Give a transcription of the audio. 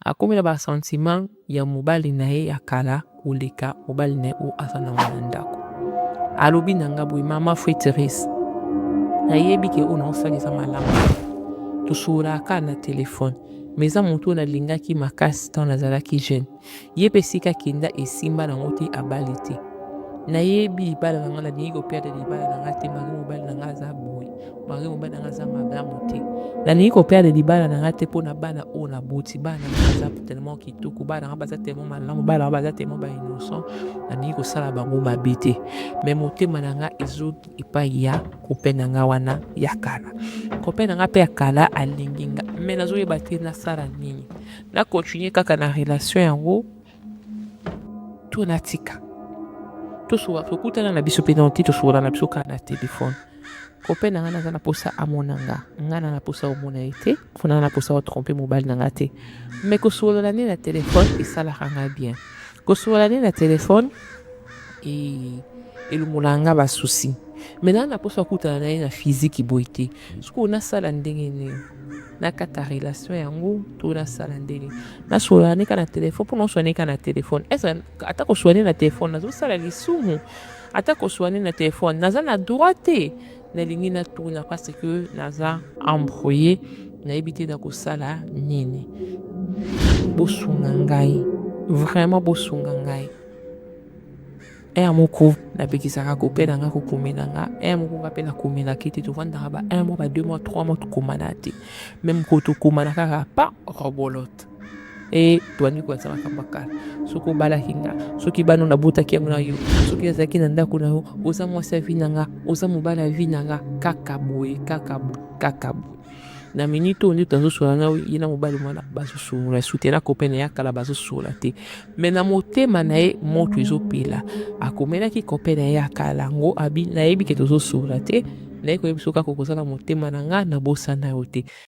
akomi na basentiment ya mobali na ye ya kala koleka mobali na ye oyo aza na wana ndako. Alobi na nga boye mama fue Therese nayebi ke oyo naosalisa malamu tosololaka na telefone mais eza motu oyo nalingaki makasi ntango nazalaki jeune ye mpe esika kenda esimba nango te abali te nayebi libala na nga nalingi koperde libala na nga te mange mobali na nga aza boye mange mobali na nga aza malamu te nalingi koperde libala na nga te mpo na bana oyo naboti bana na nga baza tellement kitoko bana na nga baza tellement malamu bana na nga baza tellement bainnocent nalingi kosala bango mabe te mais motema na nga ezoki epai ya kope na nga wana ya kala kope na nga mpe ya kala alingi nga mais nazoyeba te nasala nini nakontinue kaka na relation yango to natika tokutana na biso mpe na ti tosokola na biso kaka na telefone kope na nga naza na posa amona nga na posa omona ye te fona na posa otrompe mobali na nga te mais kosolola ne na telefone esalaka nga bien kosolola ne na telefone elongola nga basusi mais na posa okutana na ye na physique boye te soki nasala ndenge nini nakata relation yango to nasala ndenge nasolola ne ka na telefone mpo naosolola ne ka na telefone ata kosolola ne na telefone nazosala lisumu ata kosolola ne na telefone naza na droit te nalingi natuna parce que naza embrouillé nayebi te na kosala nini bosunga ngai vraiment bosunga ngai aya moko napekisaka kope na nga kokomela nga aya moko nga mpe nakomelaki te tovandaka ba 1 mois ba 2 mois 3 mois tokomana te même ko tokomana kaka pa robolote toani koyasa makambo kala soki obalaki nga soki bana nabotaki yango na yo soki azalaki na ndako na yo oza mwasi ya vi na nga oza mobali ya vi na nga kaka boye na minute oyo nde tazosola na ye na mobali mwana bazosola soutena kope na ye akala bazosola te mais na motema na ye moto ezopela akomelaki kope na ye akala ngo nayebi ke tozosola te naye koyebi soki kaka kozala motema na nga na bosana yo te